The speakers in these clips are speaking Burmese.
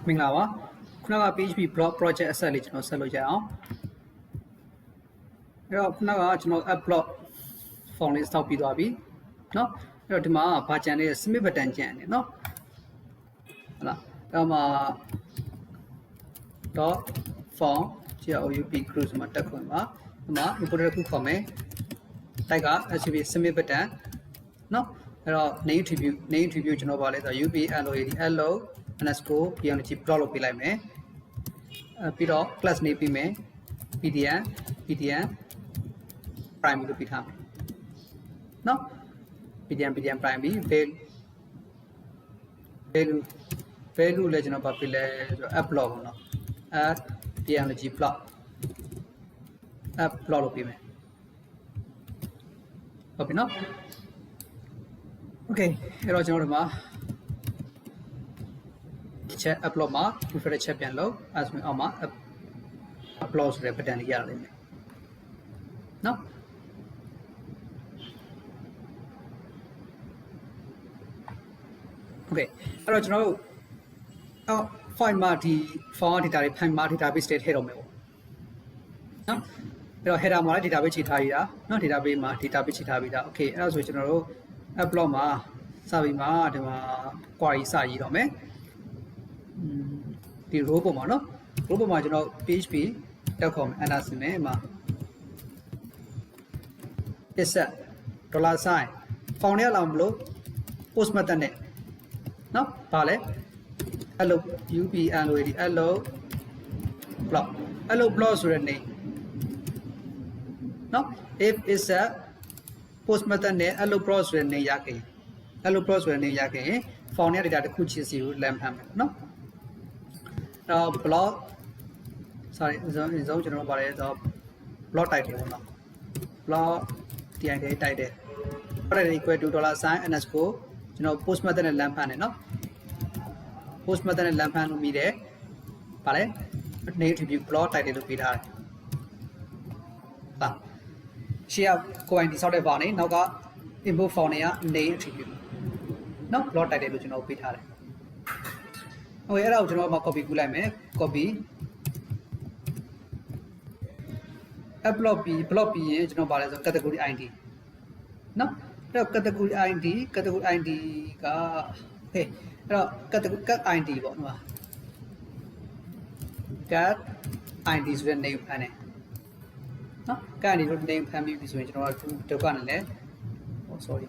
မင်္ဂလာပါခုနက PHP blog project asset လေးကျွန်တော်ဆက်လုပ်ကြအောင်အဲ့တော့ခုနကကျွန်တော် app blog form လေးစောက်ပြီးသွားပြီเนาะအဲ့တော့ဒီမှာဘာကြံလဲ submit button ကြံနေเนาะဟုတ်လားအဲ့မှာ dot form group group ဆိုမှတက်ခွင့်ပါဒီမှာ import တစ်ခုခေါ်မယ်တိုက်က SCP submit button เนาะအဲ့တော့ name attribute ကျွန်တော်ပါလဲဆိုတော့ upload underscore png plot လုပ်ပေးလိုက်မယ်ပြီးတော့ class name ပေးမယ် pdn primary လို့ပေးထားမယ်เนาะ pdn primary value လည်းကျွန်တော်ပါပေးလဲဆိုတော့ app plot ပေါ့နော် app png plot app plot လုပ်ပေးမယ်ဟုတ်ပြီเนาะ okay အဲ့တော့ကျွန်တော်တို့မှာချက် upload မှာ prefer ချက်ပြန်လုပ်အဲဆိုရင်အောက်မှာ upload ဆိုတဲ့ button လေးရလိမ့်မယ်เนาะ okay အဲ့တော့ကျွန်တော်တို့file မှာဒီ file data တွေ file မှာ database တွေထည့်တော့မယ်ပေါ့เนาะအဲ့တော့ header မှာလည်း database ချိန်ထားရတာเนาะ database မှာ database ချိန်ထားပြီးတာ okay အဲ့ဒါဆိုကျွန်တော်တို့ upload မှာစပြီးမှာဒီမှာ query စရေးတော့မယ်ဒီ row ပုံမှာเนาะ row ပုံမှာကျွန်တော် php .com enter ဆင်းမယ်မှာ insert $sign found ရအောင်မလို့ post method နဲ့เนาะဘာလဲ hello block ဆိုတဲ့ name เนาะ if is a post method နဲ့ hello block ဆိုတဲ့ name ရခဲ့ hello block ဆိုတဲ့ name ရခဲ့ရင် found ရ data တစ်ခုချင်းစီကို lamp ဖမ်းမယ်เนาะblock sorry ကျွန်တော်တို့ပါတယ်ဆိုတော့ block title ပေါ့နော် block title title equal to $sign underscore ကျွန်တော် post method နဲ့ lamp ဖမ်းတယ်เนาะ post method နဲ့ lamp ဖမ်းလို့မိတယ်ဗါလဲ name attribute block title လို့ပေးထားတယ်ဟာရှေ့ကကိုယ်ပိုင်တိစောက်တဲ့ဗာနေနောက်က import form တွေက name attribute เนาะ block title လို့ကျွန်တော်ပေးထားတယ်โอเคအဲ့ဒါကိုကျွန်တော်မှာ copy ကူးလိုက်မယ် copy upload ပြီး block ပြီးရင်ကျွန်တော်ပါလဲဆို category id เนาะအဲ့တော့ category id က okay အဲ့တော့ cat id ပေါ့နော် cat id ဆိုတဲ့ name ဖမ်းတယ်เนาะ cat id ဆိုတဲ့ name ဖမ်းပြီးပြီဆိုရင်ကျွန်တော်ကဒုက္ခနဲ့လဲ sorry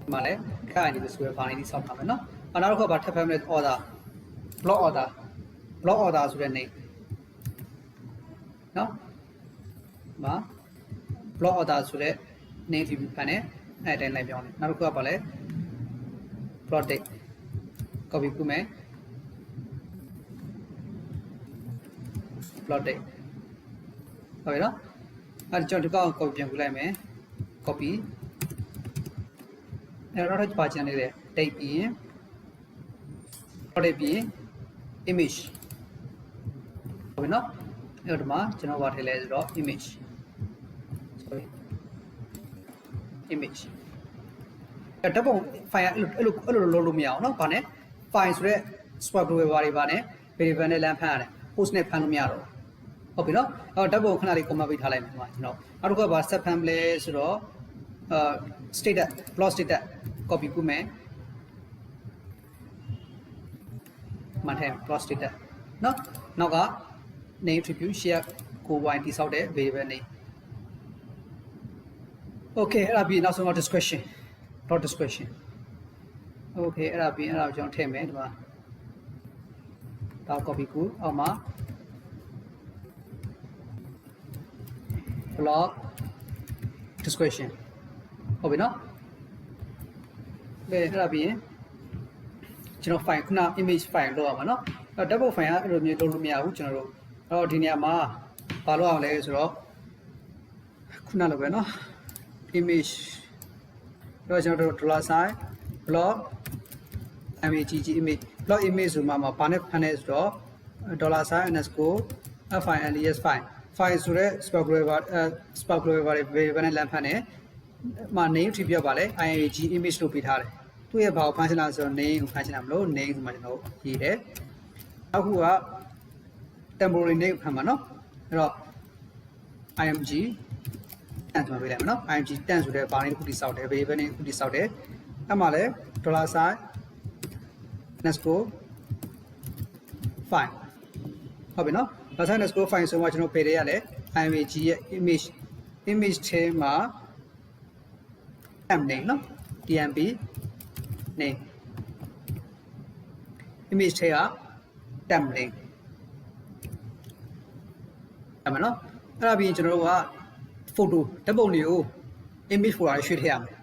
ဒီမှာလဲ cat id ဆိုတဲ့ file လေးစောင့်ထားမယ်เนาะနောက်တစ်ခုကထပ်ဖမ်းမယ် order block order ဆိုတဲ့ name เนาะမှာ block order ဆိုတဲ့ name ဒီဖမ်းတယ်အဲ့အတိုင်းလိုက်ပြောင်းတယ်နောက်တစ်ခုကပါလဲ product copy ကူးမယ် product ဟုတ်ပြီနော်အဲ့ကျွန်တော်ဒီကောင် copy ပြန်ကူးလိုက်မယ် copy အဲ့တော့ပါချင်နေတယ် date ပြီးရင် product ပြီးရင် image ဟုတ်ပြီနော်အဲ့တော့ဒီမှာကျွန်တော်ဗာထည့်လဲဆိုတော့ image sorry image အဲ့တော့ပုံ file အဲ့လိုလုပ်လို့မရအောင်เนาะဗာနဲ့ file ဆိုတဲ့ swap တွေဘာတွေဗာနဲ့ variable နဲ့ lamp ဖမ်းရတယ် post နဲ့ဖမ်းလို့မရတော့ဟုတ်ပြီเนาะအဲ့တော့ဓာတ်ပုံခဏလေး comment ပေးထားလိုက်မယ်ကျွန်တော်နောက်တစ်ခုကဗာ set ဖမ်းလဲဆိုတော့status block status copy ကူးမယ်မှန်တယ် block status เนาะနောက်က name attribute share ကို y တိဆောက်တဲ့ variable name okay အဲ့ဒါပြီးနောက်ဆုံးတော့ description okay အဲ့ဒါပြီးအဲ့ဒါကိုကျွန်တော်ထည့်မယ်ဒီမှာတောက် copy ကူအောက်မှာ block description ဟုတ်ပြီနော်ဘယ်အဲ့ဒါပြီးရင်ကျွန်တော် file ခုန image file လောက်ရမှာနော်အဲ့တော့ double file ကအဲ့လိုမျိုးလုပ်လို့မရဘူးကျွန်တော်တို့အဲ့တော့ဒီနေရာမှာဘာလုပ်အောင်လဲဆိုတော့ခုနလိုပဲနော် image တော့ကျွန်တော်တို့ $sign block image block image ဆိုမှဘာနဲ့ဖမ်းလဲဆိုတော့ $sign underscore files file ဆိုတဲ့ spark variable နဲ့လမ်းဖမ်းတယ်မှာ name attribute ပါလဲ image လို့ပေးထားတယ် သူ့ရဲ့ဘာကိုဖန်ဆင်းလာဆိုတော့ name ကိုဖန်ဆင်းလာမလို့ name ဆိုမှကျွန်တော်ရေးတယ်အခုက temporary name ဖန်ပါနော်အဲ့တော့ img တန်ဆိုပေးလိုက်မယ်နော် img တန်ဆိုတဲ့ဘာလေးတစ်ခုတိစောက်တယ် variable နဲ့တစ်ခုတိစောက်တယ်အဲ့မှာလဲ $sign underscore file ဟုတ်ပြီနော် $sign underscore file ဆိုမှကျွန်တော်ပေးရရလဲ img ရဲ့ image ထဲမှာ temp name နော် tmp name image ထဲက temp name အဲ့မနော်အဲ့ဒါပြီးကျွန်တော်တို့က photo ဓာတ်ပုံတွေကို image folder ရွှေ့ထည့်ရမယ်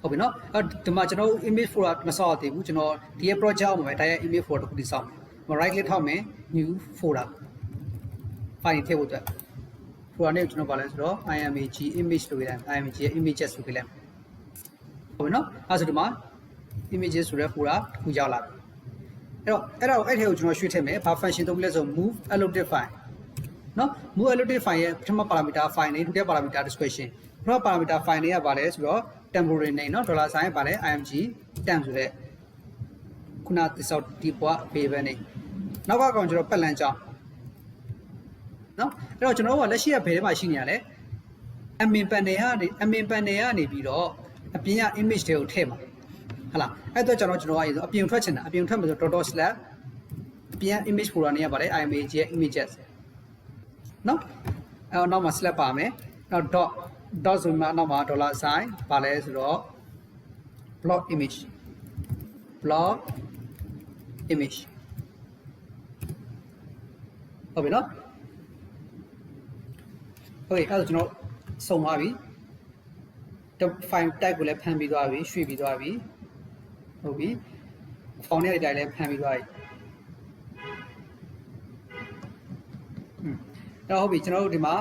ဟုတ်ပြီနော်အဲ့ဒီမှာကျွန်တော် image folder မဆောက်ရသေးဘူးကျွန်တော်ဒီရဲ့ project အောက်မှာပဲတိုင်းရဲ့ image folder တစ်ခုတိဆောက်မယ် right click ထောက်မယ် new folder file ထည့်ဖို့အတွက် folder နဲ့ကျွန်တော်ပါလဲဆိုတော့ img image လို့ပြလိုက် img ရဲ့ images လို့ပြလိုက်ဟုတ်ပြီနော်အဲ့ဆိုဒီမှာ images ဆိုတဲ့ folder တစ်ခုရောက်လာပြီအဲ့ထဲကိုကျွန်တော်ရွှေ့ထည့်မယ်ဘာ function သုံးလဲဆို move allocated file နော် move allocated file ရဲ့ပထမ parameter file နဲ့ဒုတိယ parameter description ပထမ parameter file နဲ့ကပါလဲဆိုတော့ temporary name နော် $sign ပါလဲ img temp ဆိုတဲ့ခုနတိစောက်ဒီပေါ် variable name နောက်ကကောင်ကျွန်တော်ပတ်လန်းကြောင်းနော်အဲ့တော့ကျွန်တော်တို့ကလက်ရှိကဘယ်ထဲမှာရှိနေရလဲ admin panel ကနေပြီးတော့အပြင်က image တွေကိုထည့်မှာဟုတ်လားအဲ့တော့ကျွန်တော်ကအရင်ဆုံးအပြင်ထွက်ချင်တာအပြင်ထွက်မှာဆို .// အပြင် image folder နဲ့ကပါလဲ img ရဲ့ images နော်အဲ့တော့နောက်မှာ slash ပါမယ်နောက် dot ဆိုမှနောက်မှာ $sign ပါလဲဆိုတော့ block image ဟုတ်ပြီနော်ဟုတ်ပြီအဲ့တော့ကျွန်တော်စုံသွားပြီ file type ကိုလည်းဖန်ပြီးသွားပြီရွှေ့ပြီးသွားပြီဟုတ်ပြီ font နဲ့တိုင်းလည်းဖန်ပြီးသွားပြီအဲ့တော့ဟုတ်ပြီကျွန်တော်တို့ဒီမှာ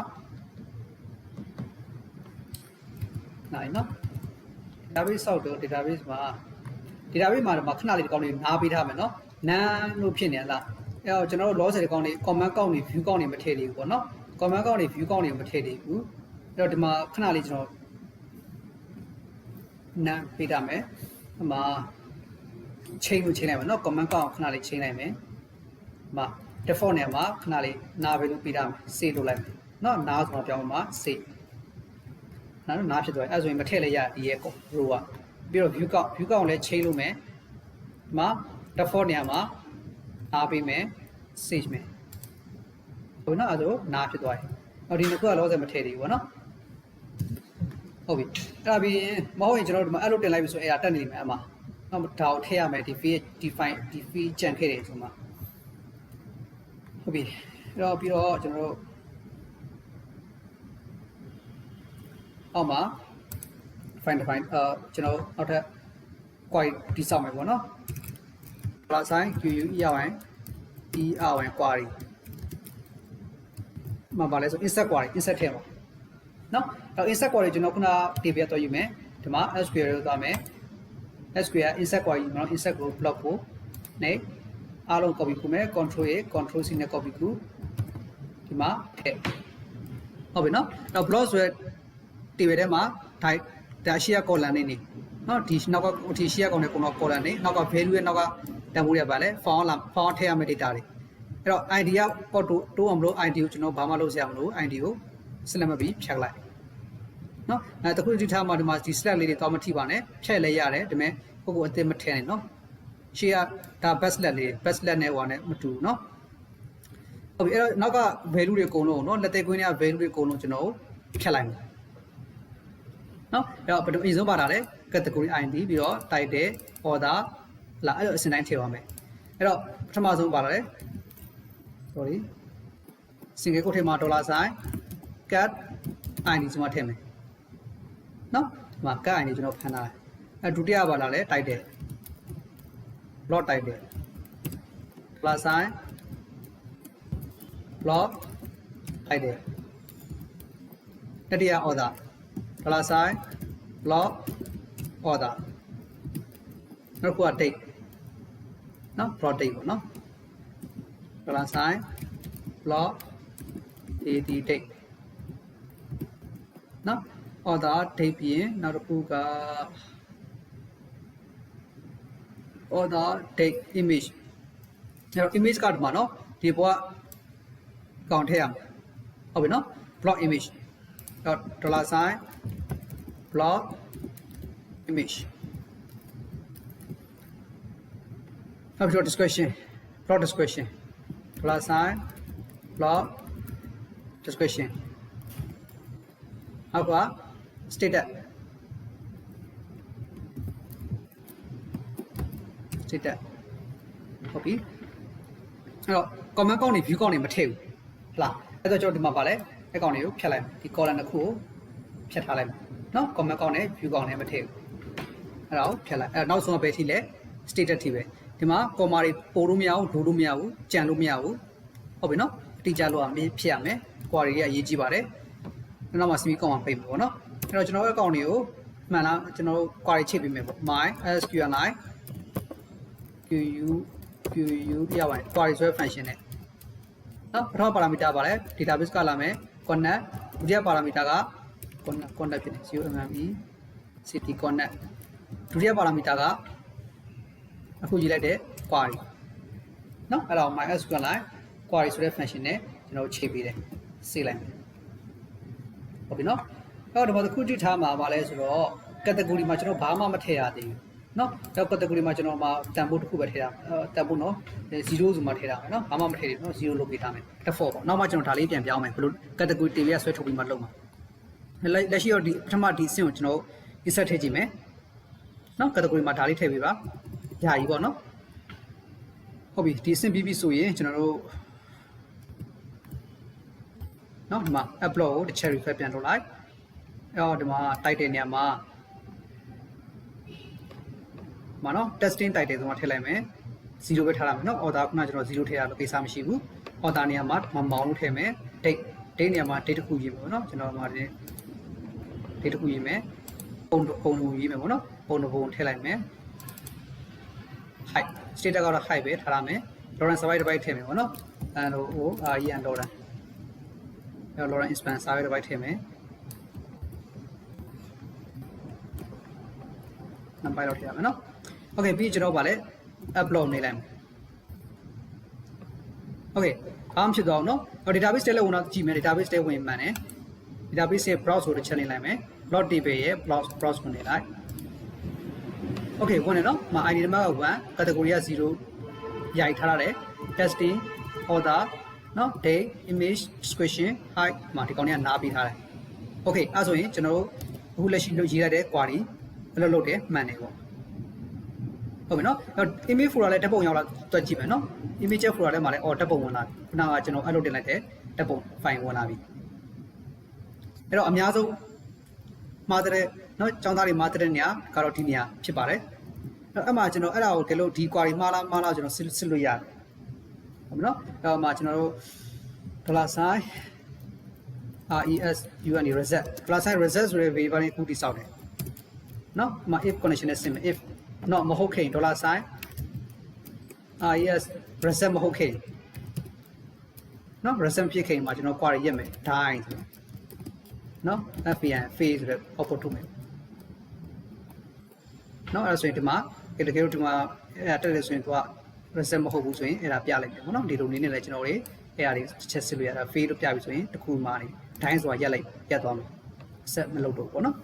နိုင်နော် database ဆောက်တော့ database မှာခဏလေးဒီကောင်းလေးနားပေးထားမယ်နော်နန်းလို့ဖြစ်နေလားအဲ့တော့ကျွန်တော်တို့ loss တွေကောင်းလေး comment ကောင်းလေး view ကောင်းလေးမထည့်သေးဘူးပေါ့နော် comment ကောင်းလေး view ကောင်းလေးမထည့်သေးဘူးအဲ့တော့ဒီမှာခဏလေးကျွန်တော်နားပေးထားမယ်ဒီမှာချိန်လိုက်မယ်နော် comment ကောင်းခဏလေးချိန်လိုက်မယ်ဒီမှာ default နေရာမှာခဏလေးနားပေးလို့ပေးထားမယ် save လုပ်လိုက်မယ်နော်နားဆိုတော့ပြောင်းမှာ save နားဖြစ်သွားအဲ့ဆိုရင်မထည့်လိုက်ရဒီရဲ့ row ကပြီးတော့ view count လည်းချိန်လို့မယ်ဒီမှာ default နေရာမှာအားပေးမယ် save မယ်ဟုတ်နော်အဲ့ဒါနားဖြစ်သွားပြီဒီနှစ်ခုကလောဆယ်မထည့်သေးဘူးပေါ့နော်ဟုတ်ပြီအဲ့ဒါပြီးမဟုတ်ရင်ကျွန်တော်တို့ဒီမှာအဲ့လိုတင်လိုက်ပြီဆိုအဲ့ဒါတက်နေမယ်အမနောက်ဒါကိုထည့်ရမယ်ဒီ feed ကြံခဲ့တယ်ဆိုမှဟုတ်ပြီအဲ့တော့ပြီးတော့ကျွန်တော်တို့အောက်မှာ define ကျွန်တော်နောက်ထပ် query ဆောက်မယ်ပေါ့နော် $sign query မှာပါလဲဆို insert query insert ထည့်ပါနော်အဲ့ insert query ကျွန်တော်ခုန table တော့ယူမယ်ဒီမှာ SQL လို့သွားမယ် SQL insert query ကျွန်တော် insert ကို block ကိုနဲ့အားလုံး copy ခုမယ် control A control C နဲ့ copy ခုဒီမှာထည့်ဟုတ်ပြီနော်အဲ့ block ဆိုတဲ့ table ထဲမှာဒါရှိရ column နေနော်ဒီနောက်ကဒီရှိရကောင်နဲ့ကတော့ column နေနောက်က value ရဲ့နောက်ကတန်ဖိုးရပါလဲ font ထည့်ရမယ့် data တွေအဲ့တော့ ID က port တိုးအောင်မလို့ ID ကိုကျွန်တော်ဘာမှလုပ်စရာမလို ID ကို select မပြီးဖြတ်လိုက်နော်အဲတခုတိထားမှဒီမှာဒီ select လေးတွေတော့မထိပါနဲ့ဖြတ်လဲရတယ်ဒါပေမဲ့ကိုကိုအသိမထည့်နဲ့နော်ရှေ့ကဒါ best select လေး best select နဲ့ဟိုနဲ့မတူဘူးနော်ဟုတ်ပြီအဲ့တော့နောက်က value တွေအကုန်လုံးနော်လက်သေးကွင်းတွေက value တွေအကုန်လုံးကျွန်တော်ဖြတ်လိုက်မယ်နော်အဲ့တော့ဘယ်လိုအရင်ဆုံးပါတာလဲ category ID ပြီးတော့ title order လာအဲ့လိုအစဉ်တိုင်းထည့်ပါမယ်အဲ့တော့ပထမဆုံးပါတာလဲ sorry single quote ထဲမှာ $sign cat ID ကျွန်တော်ထည့်မယ်နော်ဒီမှာ cat ID ကျွန်တော်ဖန်ထားတယ်အဲဒုတိယပါလာလဲ title blog title $sign blog title တတိယ order $sign blog order နောက်တစ်ခုက date နော် blog date ပေါ့နော်$sign blog date နော် order date ပြီးရင်နောက်တစ်ခုက order take image အဲ့တော့ image ကဒီမှာနော်ဒီပေါ်ကကောင်ထည့်ရမယ်ဟုတ်ပြီနော် block image $sign block image now your description block description $sign block description ဟုတ်ပါ status status ဟုတ်ပြီအဲ့တော့ comment ကောင်းနေ view ကောင်းနေမထည့်ဘူးဟုတ်လားအဲ့တော့ကျွန်တော်ဒီမှာပါလဲအဲ့ကောင်တွေကိုဖြတ်လိုက်ဒီ column တစ်ခုကိုဖြတ်ထားလိုက်နော် comment ကောင်းနေ view ကောင်းနေမထည့်ဘူးအဲ့ဒါကိုဖြတ်လိုက်အဲ့နောက်ဆုံးပဲထိလဲ status ထိပဲဒီမှာ comma တွေပို့လို့မရဘူးဒိုးလို့မရဘူးကြံလို့မရဘူးဟုတ်ပြီနော်အတိအကျလို့အောင်ဖြည့်ရမယ် query တွေကအရေးကြီးပါတယ်နောက်မှာ semi comma ပိတ်မယ်ပေါ့နော်အဲ့တော့ကျွန်တော်ရဲ့အကောင့်တွေကိုမှန်လားကျွန်တော်တို့ query ချိန်ပေးမယ်ပေါ့ my sqli QU ပြပါတယ် query ဆိုတဲ့ function နဲ့နော်ပထမ parameter ပါလဲ database ကလာမယ် connect ဒုတိယ parameter က connect ဖြစ်နေ COMME city connect ဒုတိယ parameter ကအခုရေးလိုက်တဲ့ query နော်အဲ့တော့ mysqli query ဆိုတဲ့ function နဲ့ကျွန်တော်ချိန်ပေးတယ်စေးလိုက်မယ်ဟုတ်ပြီနော်အဲ့တော့ဒီမှာတစ်ခုကြည့်ထားမှာပါလဲဆိုတော့ category မှာကျွန်တော်ဘာမှမထည့်ရသေးဘူးနော်တော့ category မှာကျွန်တော်မှာတန်ဖိုးတစ်ခုပဲထည့်တာတန်ဖိုးနော်0ဆိုမှထည့်တာမယ်နော်ဘာမှမထည့်ဘူးနော်0လုပ်ပေးထားမယ်defaultပေါ့နောက်မှကျွန်တော်ဒါလေးပြန်ပြောင်းမယ်ဘယ်လို category table ဆွဲထုတ်ပြီးမှလုပ်မှာလက်ရှိတော့ဒီပထမဒီအဆင့်ကိုကျွန်တော် insert ထည့်ကြည့်မယ်နော် category မှာဒါလေးထည့်ပေးပါယာယီပေါ့နော်ဟုတ်ပြီဒီအဆင့်ပြီးပြီဆိုရင်ကျွန်တော်တို့နော်ဒီမှာ upload ကိုတစ်ချက် refresh ပြန်လုပ်လိုက်အဲ့တော့ဒီမှာ title နေရာမှာနော် testing title ဆိုမှထည့်လိုက်မယ်0ပဲထားရမယ်နော် order ခုနကျွန်တော်0ထည့်ရလို့ကိစ္စမရှိဘူး order နေရာမှာမောင်းလို့ထည့်မယ် date နေရာမှာ date တစ်ခုရေးမယ်ပေါ့နော်ကျွန်တော်မှာ date တစ်ခုရေးမယ်ပုံရေးမယ်ပေါ့နော်ပုံထည့်လိုက်မယ် height status ကတော့ height ပဲထားရမယ် Lawrence survey တစ်ပိုက်ထည့်မယ်ပေါ့နော်အဲ့တော့ဟိုREN Lawrence အဲ့ Lawrence expanse survey တစ်ပိုက်ထည့်မယ်နံပါတ်လောက်ထည့်ရမယ်နော် okay ပြီးကျွန်တော်ဗာလဲ upload နေလိုက်မယ် okay ဘာမှဖြစ်သွားအောင်နော် database ထဲလည်းဝင်တော့ကြည့်မယ် database ထဲဝင်မှန်တယ် database ရဲ့ browse ဆိုတဲ့ channel လိုက်မယ် plot table ရဲ့ browse ဝင်နေလိုက် okay ဝင်နေနော်မ ID နံပါတ်က1 category က0ရိုက်ထားရတယ် testing order နော် date image description height မှာဒီကောင်တွေကနားပြီးထားတယ် okay အဲ့ဆိုရင်ကျွန်တော်တို့အခုလက်ရှိလုပ်ရေးရတဲ့ query အဲ့လိုလုပ်တယ်မှန်တယ်ပေါ့ဟုတ်ပြီနော် image folder လည်းဓာတ်ပုံရောက်လာတွက်ကြည့်မယ်နော် image folder ထဲမှာလည်းဓာတ်ပုံဝင်လာခုနကကျွန်တော်အဲ့လိုတင်လိုက်တဲ့ဓာတ်ပုံ file ဝင်လာပြီအဲ့တော့အများဆုံးမှားတဲ့နော်ចောင်းသားတွေမှားတဲ့နေရာကတော့ဒီနေရာဖြစ်ပါတယ်အဲ့မှာကျွန်တော်အဲ့ဒါကိုကလို့ဒီ query မှားလားကျွန်တော်စစ်လို့ရတယ်ဟုတ်ပြီနော်အဲ့မှာကျွန်တော်တို့$sign reset $sign reset ဆိုတဲ့ variable ကိုတိစောက်တယ်နော်မှာ if condition နဲ့ဆင်မယ် if not မဟုတ်ခင်$sign reset မဟုတ်ခင်နော် reset ဖြစ်ခင်မှာကျွန်တော် query ရက်မယ် die ဆိုနော် fn phase ဆိုတဲ့ output ထုတ်မယ်နော်အဲ့ဒါဆိုရင်ဒီမှာတကယ်လို့ဒီမှာအဲ့ဒါတက်တယ်ဆိုရင်သူက reset မဟုတ်ဘူးဆိုရင်အဲ့ဒါပြလိုက်တယ်ပေါ့နော်ဒီလိုနည်းနဲ့လည်းကျွန်တော်တွေအဲ့ဒါတွေချက်စစ်လို့ရတာ phase လို့ပြပြီဆိုရင်တစ်ခုမှနေ die ဆိုတာရက်သွားမယ် set မလုပ်တော့ဘူးပေါ့နော်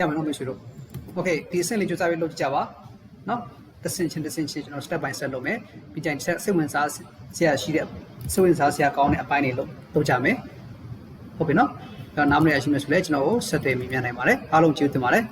ရမယ်နော်မရှိလို့ okay ဒီအဆင့်လေးကြိုးစားပြီးလုပ်ကြပါနော်တစ်ဆင့်ချင်းကျွန်တော် step by step လုပ်မယ်ပြီးကြရင်စိတ်ဝင်စားစရာရှိတဲ့စိတ်ဝင်စားစရာကောင်းတဲ့အပိုင်းတွေလုပ်ကြမယ်ဟုတ်ပြီနော်အဲ့တော့နားမလည်ရရှိမယ်ဆိုလဲကျွန်တော်ကိုဆက်သွယ်မိမြန်နိုင်ပါတယ်အားလုံးကျေးဇူးတင်ပါတယ်